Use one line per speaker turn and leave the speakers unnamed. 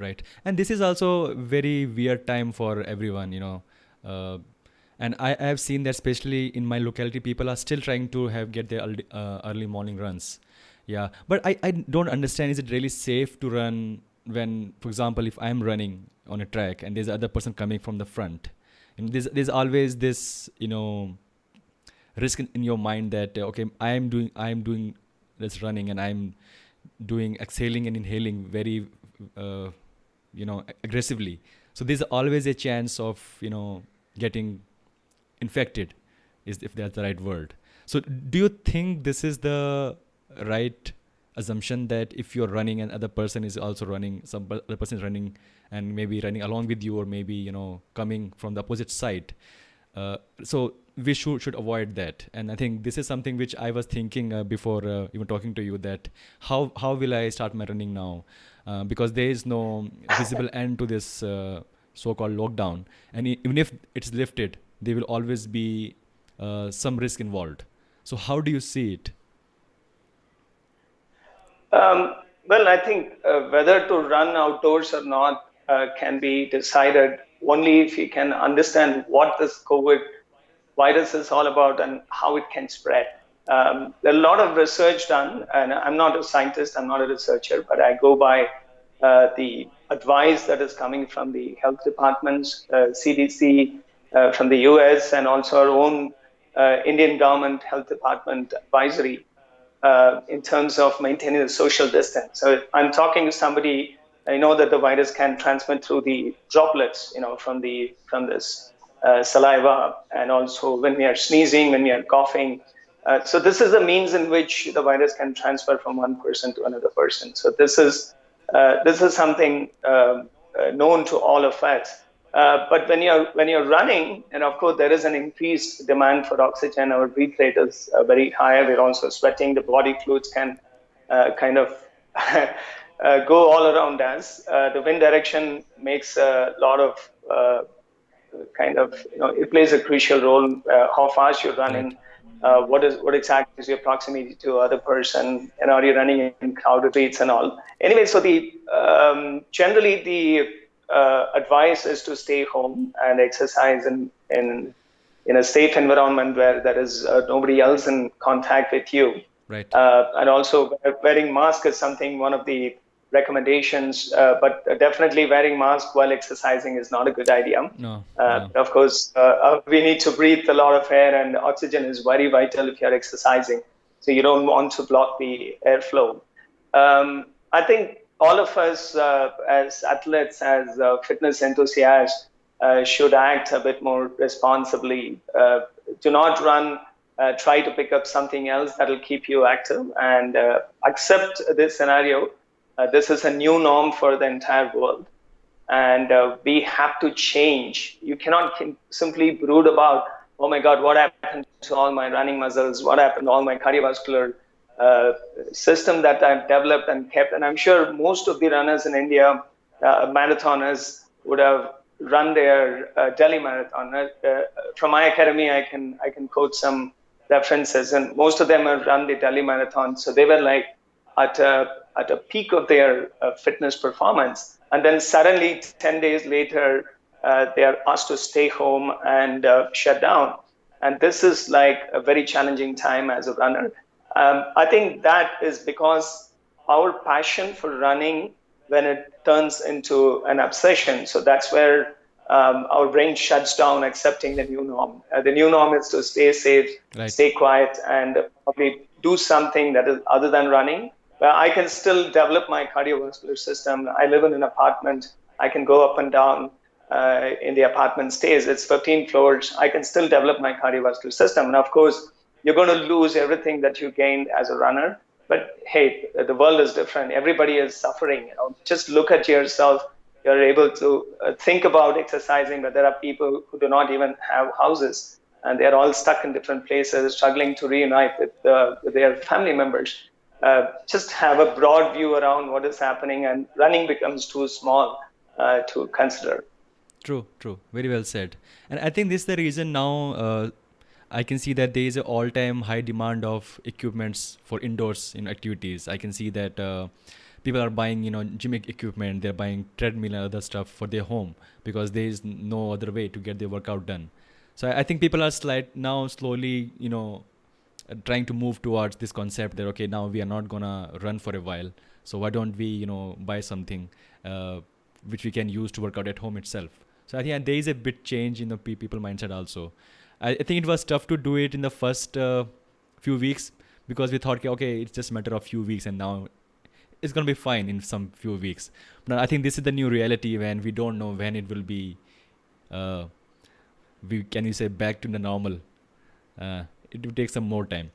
Right. And this is also very weird time for everyone, Uh, and I have seen that especially in my locality, people are still trying to get their early morning runs. Yeah. But I don't understand, is it really safe to run when, for example, if I'm running on a track and there's other person coming from the front? And there's always this, risk in your mind that, okay, I am doing this running and I'm doing exhaling and inhaling very uh, aggressively, so there's always a chance of getting infected, is if that's the right word. So do you think this is the right assumption, that if you're running and other person is also running, other person is running and maybe running along with you, or maybe coming from the opposite side, so we should avoid that? And I think this is something which I was thinking before even talking to you, that how will I start my running now, because there is no visible end to this so-called lockdown, and even if it's lifted, there will always be some risk involved. So how do you see it?
Um, well, I think whether to run outdoors or not can be decided only if you can understand what this COVID virus is all about and how it can spread. There are a lot of research done, and I'm not a scientist, I'm not a researcher, but I go by the advice that is coming from the health departments, CDC from the US, and also our own Indian government health department advisory in terms of maintaining the social distance. So if I'm talking to somebody, I know that the virus can transmit through the droplets, from this saliva, and also when we are sneezing, when we are coughing. So this is the means in which the virus can transfer from one person to another person. So this is something known to all of us. But when you're running, and of course there is an increased demand for oxygen, our breath rate is very high. We're also sweating. The body fluids can kind of go all around us. The wind direction makes a lot of it plays a crucial role. How fast you're
Right.
running, what exactly is your proximity to other person, and are you running in crowded streets and all. Anyway, so the generally the advice is to stay home and exercise in a safe environment where there is nobody else in contact with you.
Right.
And also wearing mask is something, one of the recommendations, but definitely wearing mask while exercising is not a good idea.
No, no.
Of course, we need to breathe a lot of air, and oxygen is very vital if you're exercising. So you don't want to block the airflow. I think all of us, as athletes, as fitness enthusiasts, should act a bit more responsibly. Do not run. Try to pick up something else that will keep you active, and accept this scenario. This is a new norm for the entire world, and we have to change. You cannot simply brood about, oh my God, what happened to all my running muscles? What happened to all my cardiovascular uh, system that I've developed and kept? And I'm sure most of the runners in India, marathoners, would have run their Delhi marathon. From my academy, I can quote some references, and most of them have run the Delhi marathon. So they were like at a peak of their fitness performance, and then suddenly 10 days later, they are asked to stay home and shut down. And this is like a very challenging time as a runner. I think that is because our passion for running, when it turns into an obsession, so that's where our brain shuts down, accepting the new norm. The new norm is to stay safe,
Right.
stay quiet, and probably do something that is other than running. Well, I can still develop my cardiovascular system. I live in an apartment. I can go up and down in the apartment stays. It's 15 floors. I can still develop my cardiovascular system. And of course, you're going to lose everything that you gained as a runner. But hey, the world is different. Everybody is suffering. Just look at yourself. You're able to think about exercising, but there are people who do not even have houses, and they're all stuck in different places, struggling to reunite with their family members. Just have a broad view around what is happening, and running becomes too small to consider.
True, true. Very well said. And I think this is the reason now I can see that there is an all-time high demand of equipments for indoors activities. I can see that people are buying, gym equipment, they're buying treadmill and other stuff for their home because there is no other way to get their workout done. So I think people are now slowly, trying to move towards this concept that okay, now we are not gonna run for a while, so why don't we, buy something uh, which we can use to work out at home itself. So I think there is a bit change in the people mindset also. I think it was tough to do it in the first few weeks because we thought okay, it's just a matter of few weeks and now it's gonna be fine in some few weeks. But I think this is the new reality when we don't know when it will be. Uh, we can you say back to the normal. It will take some more time.